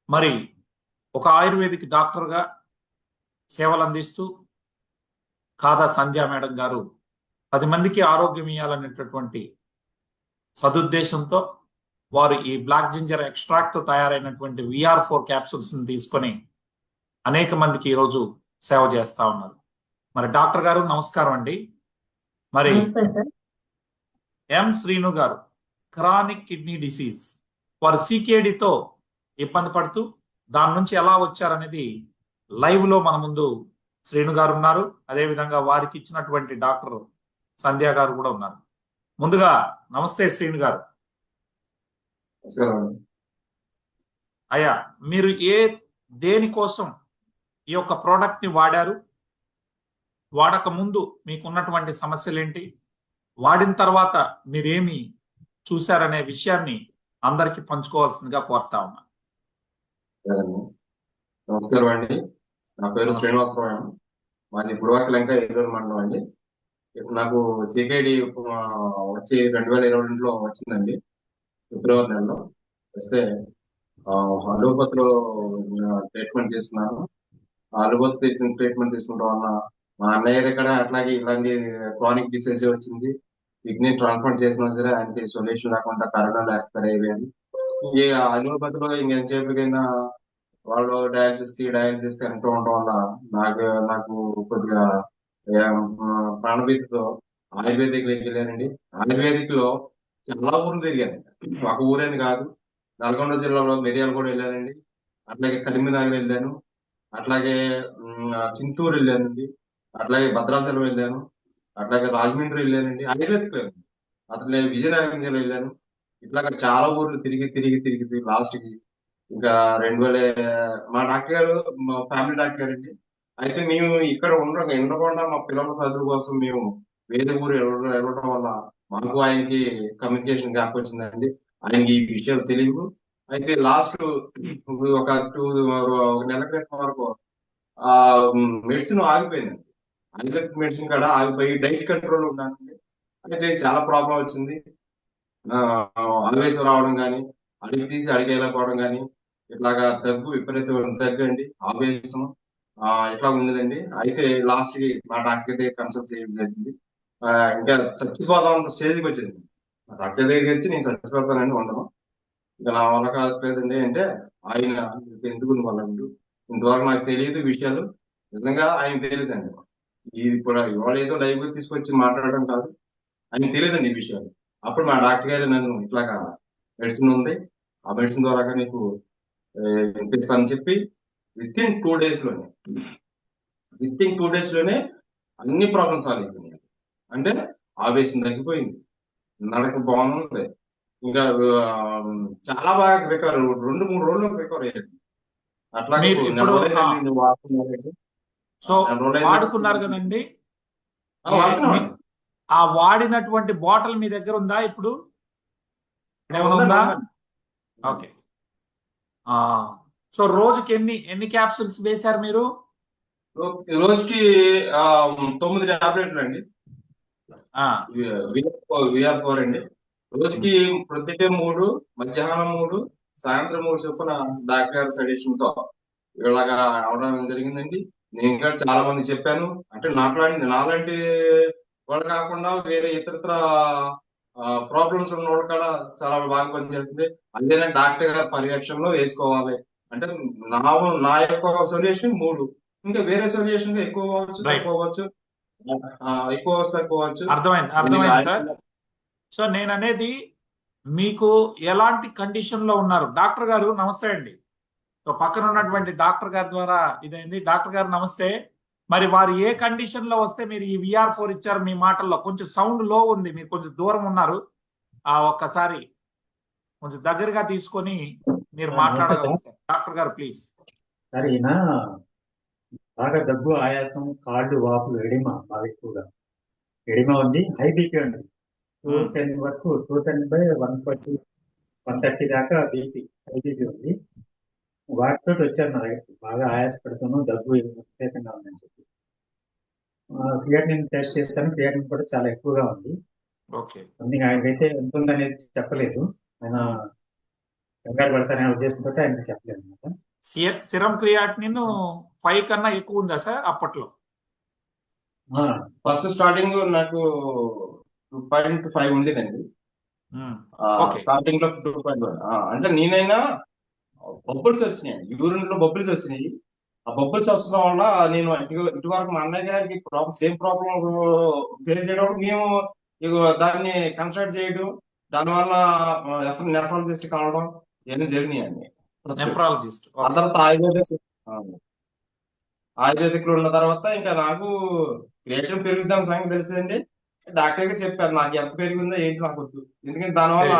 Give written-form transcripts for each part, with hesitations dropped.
మరి ఒక ఆయుర్వేదిక్ డాక్టర్గా సేవలు అందిస్తూ కాదా సంధ్య మేడం గారు 10 మందికి ఆరోగ్యం ఇవ్వాలనేటటువంటి సదుద్దేశంతో వారు ఈ బ్లాక్ జింజర్ ఎక్స్ట్రాక్ట్ తో తయారైనటువంటి VR4 క్యాప్సూల్స్ ని తీసుకొని అనేక మందికి ఈరోజు సేవ చేస్తా ఉన్నారు. మరి డాక్టర్ గారు నమస్కారం అండి. మరి ఎం శ్రీను గారు క్రానిక్ కిడ్నీ డిసీజ్, వారు సికేడితో ఇబ్బంది పడుతూ దాని నుంచి ఎలా వచ్చారనేది లైవ్ లో మన ముందు శ్రీను గారు ఉన్నారు. అదేవిధంగా వారికి ఇచ్చినటువంటి డాక్టర్ సంధ్య గారు కూడా ఉన్నారు. ముందుగా నమస్తే శ్రీను గారు. అయ్యా, మీరు దేనికోసం ఈ యొక్క ప్రోడక్ట్ ని వాడారు? వాడక ముందు మీకున్నటువంటి సమస్యలు ఏంటి? వాడిన తర్వాత మీరేమి చూశారనే విషయాన్ని అందరికి పంచుకోవాల్సిందిగా కోరుతా ఉన్నా. నమస్కారం అండి. నా పేరు శ్రీనివాసరావు. మాది బుడవాకలంక ఏలూరు మండలం అండి. నాకు సికేడి వచ్చి 2022లో వచ్చిందండి, ఫిబ్రవరి నెలలో వస్తే అలోపతిలో ట్రీట్మెంట్ తీసుకున్నాను. అలోపతి ట్రీట్మెంట్ తీసుకుంటాం వల్ల మా అన్నయ్య దగ్గర అట్లాగే ఇలాంటి క్రానిక్ డిసీజ్ వచ్చింది. కిడ్నీ ట్రాన్స్ప్లాంట్ చేసినా సరే ఆయనకి సొల్యూషన్ రాకుండా కరోనాలో ఎక్స్పైర్ అయ్యాను. ఈ అలోపతిలో ఇంకెంతసేపుకైనా వాళ్ళు డయాలసిస్ కి అంటూ ఉండటం వల్ల నాకు కొద్దిగా ప్రాణభీతితో ఆయుర్వేదిక్ వెళ్ళానండి. ఆయుర్వేదిక్ లో చాలా ఊర్లు తిరిగాను. ఒక ఊరేని కాదు, నల్గొండ జిల్లాలో మిరియాలు కూడా వెళ్ళానండి. అట్లాగే కరీంనగర్ వెళ్ళాను, అట్లాగే చింతూరు వెళ్ళానండి, అట్లాగే భద్రాచలం వెళ్ళాను, అట్లాగే రాజమండ్రి వెళ్ళానండి. ఆయుర్వేదిక్ వెళ్ళాను. అట్లే విజయనగరం జిల్లా వెళ్ళాను. ఇట్లాగా చాలా ఊర్లు తిరిగి తిరిగి తిరిగి లాస్ట్ కి ఇంకా 2000 మా డాక్టర్ గారు మా ఫ్యామిలీ డాక్టర్ గారు అండి. అయితే మేము ఇక్కడ ఉండకుండా మా పిల్లల చదువు కోసం మేము వేరే ఊరు వెళ్ళడం వల్ల మాకు ఆయనకి కమ్యూనికేషన్ గ్యాప్ వచ్చిందండి. ఆయనకి ఈ విషయాలు తెలియదు. అయితే లాస్ట్ ఒక నెల క్రితం వరకు ఆ మెడిసిన్ ఆగిపోయిందండి. ఆయుర్వేదిక్ మెడిసిన్ కూడా ఆగిపోయి డైట్ కంట్రోల్ ఉన్నానండి. అయితే చాలా ప్రాబ్లం వచ్చింది. ఆవేశం రావడం కానీ, అడిగి తీసి అడిగేయలేకపోవడం కానీ, ఇట్లాగా దగ్గు, విపరీతమైన దగ్గు అండి, ఆవేశం ఇట్లా ఉండేదండి. అయితే లాస్ట్ కి మా డాక్టర్ దగ్గర కన్సల్ట్ చేయడం జరిగింది. ఇంకా చచ్చిపోదాం అంత స్టేజ్కి వచ్చేది. మా డాక్టర్ దగ్గరికి వచ్చి నేను చచ్చిపోతానండి, ఉండను, ఇంకా నా వల్ల కాదులేదండి అంటే ఆయన ఎందుకు వాళ్ళ ఇంతవరకు నాకు తెలియదు విషయాలు. నిజంగా ఆయన తెలియదండి. ఇది కూడా ఇవాళ ఏదో లైవ్ తీసుకొచ్చి మాట్లాడడం కాదు, ఆయన తెలియదండి ఈ విషయాలు. అప్పుడు మా డాక్టర్ గారు నన్ను ఇట్లాగా మెడిసిన్ ఉంది, ఆ మెడిసిన్ ద్వారా నీకు ఇప్పిస్తానని చెప్పి విత్ ఇన్ 2 days లోనే అన్ని ప్రాబ్లమ్స్ సాల్వ్ అయిపోయినాయి. అంటే ఆవేశం తగ్గిపోయింది, నడక బాగుంది, ఇంకా చాలా బాగా రికవర్ 2-3 రోజుల్లో రికవర్ అయ్యారు. అట్లాగే సో వాడుకున్నారు కదండి, ఆ వాడినటువంటి బాటిల్ మీ దగ్గర ఉందా ఇప్పుడు? ఉందా? ఓకే. సో రోజుకి ఎన్ని క్యాప్సూల్స్ వేశారు మీరు? రోజుకి 9 టాబ్లెట్లు అండి, VR4 అండి. రోజుకి ప్రొద్దుటే 3, మధ్యాహ్నం 3, సాయంత్రం 3 చొప్పున డాక్టర్ సజెషన్ తో ఇలాగా అవడం జరిగిందండి. నేను ఇంకా చాలా మంది చెప్పాను. అంటే నాలాంటి వాళ్ళు కాకుండా వేరే ఇతరత్ర ప్రాబ్లమ్స్ ఉన్న వాళ్ళు కూడా చాలా బాగా పనిచేస్తుంది. అదేనా డాక్టర్ గారి పర్యవేక్షణలో వేసుకోవాలి. అంటే నా యొక్క సొల్యూషన్ 3, ఇంకా వేరే సొల్యూషన్ ఎక్కువ అవ్వచ్చు, తక్కువ అవ్వచ్చు, ఎక్కువ వస్తే తక్కువ అవ్వచ్చు. అర్థమైంది సార్. సో నేను అనేది మీకు ఎలాంటి కండిషన్ లో ఉన్నారు? డాక్టర్ గారు నమస్తే అండి. సో పక్కన ఉన్నటువంటి డాక్టర్ గారి ద్వారా ఇదైంది. డాక్టర్ గారు నమస్తే. మరి వారు ఏ కండిషన్ లో వస్తే మీరు ఈ VR4 ఇచ్చారు? మీ మాటల్లో కొంచెం సౌండ్ లో ఉంది, మీరు కొంచెం దూరం ఉన్నారు. ఒక్కసారి కొంచెం దగ్గరగా తీసుకొని మీరు మాట్లాడగలరు డాక్టర్ గారు, ప్లీజ్. సార్, ఈయన బాగా దగ్గు, ఆయాసం, కాళ్ళు వాపులు, ఎడిమ బాగా ఎక్కువగా ఎడిమ ఉంది. హై బీపీ అండి, 210 వరకు, 210/140, 130 దాకా బీపీ, హై బీపీ ఉంది. వాటితో వచ్చారు నా దగ్గర. బాగా ఆయాసపడుతున్నాను, దగ్గు విపరీతంగా ఉందని చెప్పి క్రియాటినిన్ టెస్ట్ చేస్తాను. క్రియాటినిన్ కూడా చాలా ఎక్కువగా ఉంది. ఆయనకైతే ఎంత ఉందనేది చెప్పలేదు. ఆయన కంగారు పడతారనే ఉద్దేశంతో ఆయనకి చెప్పలేదు అనమాట. సిరం క్రియాటినిన్ 5 కన్నా ఎక్కువ ఉందా సార్ అప్పట్లో? ఫస్ట్ స్టార్టింగ్ నాకు 2.5 ఉండేదండి. ఓకే. స్టార్టింగ్ లో 2.1. అంటే నేనైనా బబుల్స్ వచ్చినాయి, యూరిన్ లో బబుల్స్ వచ్చినాయి. ఆ బబుల్స్ వస్తడం వల్ల నేను ఇటు వరకు మా అన్నయ్య గారికి సేమ్ ప్రాబ్లమ్ ఫేస్ చేయడం, మేము దాన్ని కన్సల్ట్ చేయడం, దానివల్ల నెఫ్రాలజిస్ట్ కావడం ఇవన్నీ జరిగినాయండి. నెఫ్రాలజిస్ట్. ఆ తర్వాత ఆయుర్వేదిక్ లో ఉన్న తర్వాత ఇంకా నాకు క్రియేటివ్ పెరుగుద్దాం సంగతి తెలిసింది. డాక్టర్ గారు చెప్పారు నాకు ఎంత పెరిగిందో ఏంటి నాకు వద్దు, ఎందుకంటే దానివల్ల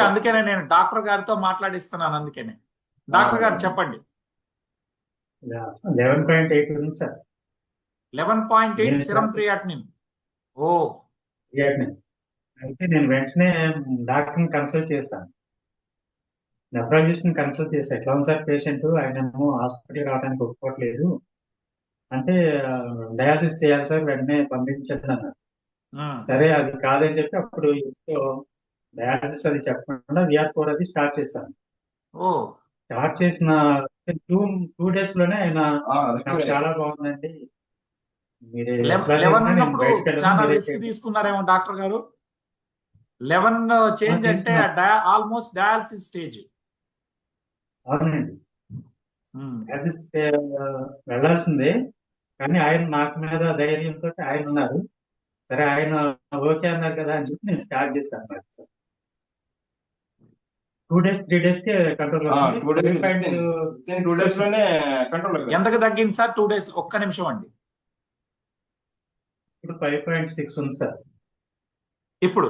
అందుకనే నేను డాక్టర్ గారితో మాట్లాడిస్తున్నాను. అందుకనే డాక్టర్ గారు చెప్పండి. 11.8 ఉంది సార్. 11.8 serum creatinine. ఓ క్రియాటినిన్. అయితే నేను వెంటనే డాక్టర్ని కన్సల్ట్ చేశాను, నెఫ్రాలజిస్ట్ ని కన్సల్ట్ చేశాను. ఎట్లా ఉంది సార్ పేషెంట్, ఆయనేమో హాస్పిటల్ రావడానికి ఒప్పుకోవట్లేదు అంటే డయాలసిస్ చేయాలి సార్, వెంటనే పంపించండి అన్నారు. సరే అది కాదని చెప్పి అప్పుడు డయాలసిస్ అది చెప్పకుండా VR4 అది స్టార్ట్ చేశాను. స్టార్ట్ చేసిన 2 days లోనే ఆయన నాకు చాలా బాగుందండి, మీరు ఎట్లా 11 చేసినా నేను ఉన్నప్పుడు బయటకు వెళ్ళను, చాలా మీరే రిస్క్ చేయండి. తీసుకున్నారేమో డాక్టర్ గారు. 11 చేంజ్ అంటే ఆల్మోస్ట్ డయాలసిస్ స్టేజ్. అవునండి, డయాలసిస్ వెళ్ళాల్సిందే, కానీ ఆయన నాకు మీద ధైర్యంతో ఆయన ఉన్నారు. సరే ఆయన ఓకే అన్నారు కదా అని చెప్పి నేను స్టార్ట్ చేశాను మరి సార్. 2 days 3 days కి కంట్రోల్ అవుతుంది. 2 days లోనే కంట్రోల్. ఎంతకు తగ్గింది సార్ 2 days? ఒక్క నిమిషం అండి. ఇప్పుడు 5.6 ఉంది సార్. ఇప్పుడు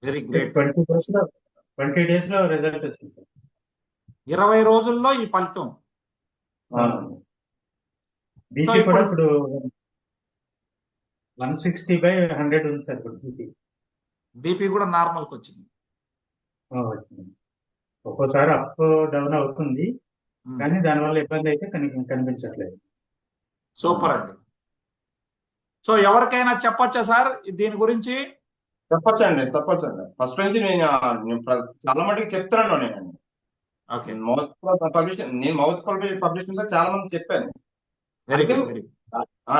వెరీ గ్రేట్. 20 days లో రిజల్ట్ వచ్చింది సార్. 20 రోజుల్లో ఈ ఫలితం. బీపీ కూడా ఇప్పుడు 160/100 ఉంది సార్. ఇప్పుడు బీపీ కూడా నార్మల్కి వచ్చింది. ఒక్కోసారి అప్ డౌన్ అవుతుంది, కానీ దానివల్ల ఇబ్బంది అయితే కనిపించట్లేదు. సూపర్ అండి. సో ఎవరికైనా చెప్పొచ్చా సార్ దీని గురించి? చెప్పొచ్చండి. ఫస్ట్ నుంచి నేను చాలా మటుకు చెప్తున్నాను. నేను మౌత్ పబ్లిషింగ్ చాలా మంది చెప్పాను.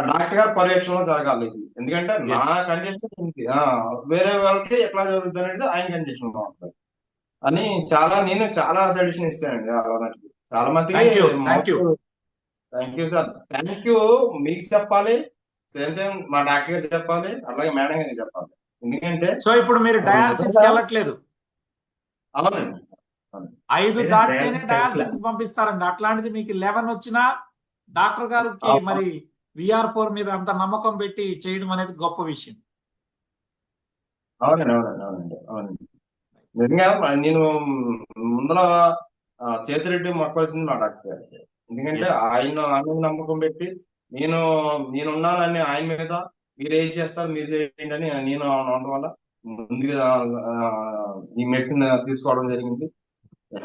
డాక్టర్ గారి పర్యవేక్షణలో జరగాలి, ఎందుకంటే నా కండిషన్ వేరే వాళ్ళకి ఎట్లా జరుగుతుంది అనేది ఆయన కండిషన్ లో ఉంటుంది అని నేను చాలా సజెషన్ ఇస్తానండి చాలా మందికి. Thank you sir, thank you మీకు చెప్పాలి, సేమ్ టైం మా డాక్టర్ గారు చెప్పాలి, అలాగే మేడం గారికి చెప్పాలి. ఎందుకంటే సో ఇప్పుడు మీరు డయాలసిస్ వెళ్ళట్లేదు. అవునండి, 5 దాటితేనే డయాలసిస్ పంపిస్తారండి. అట్లాంటిది మీకు 11 వచ్చినా డాక్టర్ గారికి మరి VR4 మీద అంత నమ్మకం పెట్టి చేయడం అనేది గొప్ప విషయం. అవునండి. నిజంగా నేను ముందర చేతిరెడ్డి మొక్కాల్సింది మా డాక్టర్ గారికి, ఎందుకంటే ఆయన నమ్మకం పెట్టి నేనున్నానని ఆయన మీద, మీరు ఏం చేస్తారు మీరు చేయండి అని నేను అనడం వల్ల ముందుగా ఈ మెడిసిన్ తీసుకోవడం జరిగింది.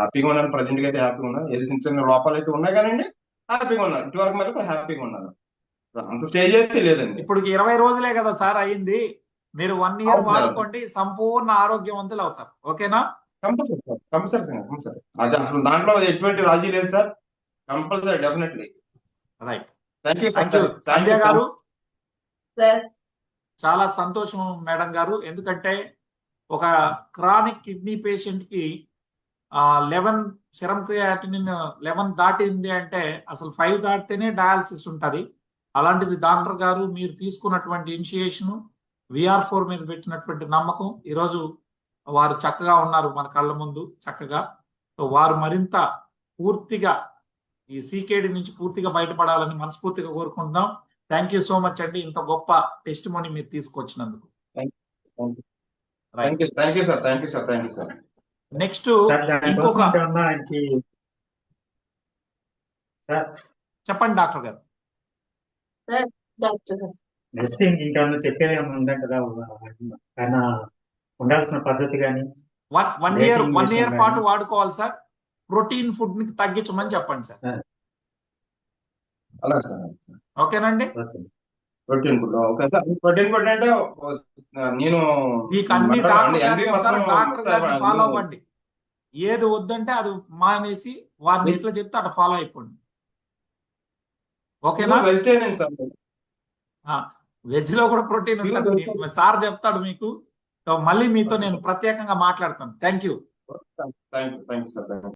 హ్యాపీగా ఉన్నాను, ప్రజెంట్ గా అయితే హ్యాపీగా ఉన్నాను. ఏది చిన్న చిన్న లోపాలు అయితే ఉన్నాయి కానీ హ్యాపీగా ఉన్నాను. ఇటువరకు మేరకు హ్యాపీగా ఉన్నాను, అంత స్టేజ్ అయితే లేదండి. ఇప్పుడు 20 రోజులే కదా సార్ అయింది, మీరు 1 year వాడుకోండి, సంపూర్ణ ఆరోగ్యవంతులు అవుతారు. ఓకేనా? కంపల్సరీ. అది అసలు దాంట్లో ఎటువంటి రాజీ లేదు sir, compulsory, definitely. Right. Thank you Sandhya గారు. చాలా సంతోషం మేడం గారు, ఎందుకంటే ఒక క్రానిక్ కిడ్నీ పేషెంట్ కి 11 సిరం క్రియాటినిన్ 11 దాటింది అంటే అసలు 5 దాటితేనే డయాలసిస్ ఉంటుంది. అలాంటిది డాక్టర్ గారు మీరు తీసుకున్నటువంటి ఇనిషియేషన్, VR4 మీద పెట్టినటువంటి నమ్మకం, ఈరోజు వారు చక్కగా ఉన్నారు మన కళ్ళ ముందు చక్కగా. వారు మరింత పూర్తిగా ఈ CKD నుంచి పూర్తిగా బయటపడాలని మనస్ఫూర్తిగా కోరుకుంటున్నాం. థ్యాంక్ యూ సో మచ్ అండి, ఇంత గొప్ప టెస్ట్ మనీ మీరు తీసుకొచ్చినందుకు. నెక్స్ట్ ఇంకొక చెప్పండి డాక్టర్ గారు. నెక్స్ట్ ఇంకేమన్నా చెప్పేది ఉందంటే కదా, ఉండాల్సిన పద్ధతి కానీ 1 year పాటు వాడుకోవాలి సార్. ప్రోటీన్ ఫుడ్ ని తగ్గించమని చెప్పండి సార్. అలాగే సార్. ఓకేనండి. ప్రోటీన్ ఫుడ్ అంటే నేను మీకు అన్ని డాక్టర్ గారు ఫాలో అవ్వండి. ఏది వద్దంటే అది మానేసి వారిని ఎట్లా చెప్తే అట్లా ఫాలో అయిపోండి. ఓకేనా? Vegetarian sir. వెజ్ లో కూడా ప్రోటీన్ ఉంటుంది. సార్ చెప్తాడు మీకు. సో మళ్ళీ మీతో నేను ప్రత్యేకంగా మాట్లాడతాను. Thank you. Thank you sir.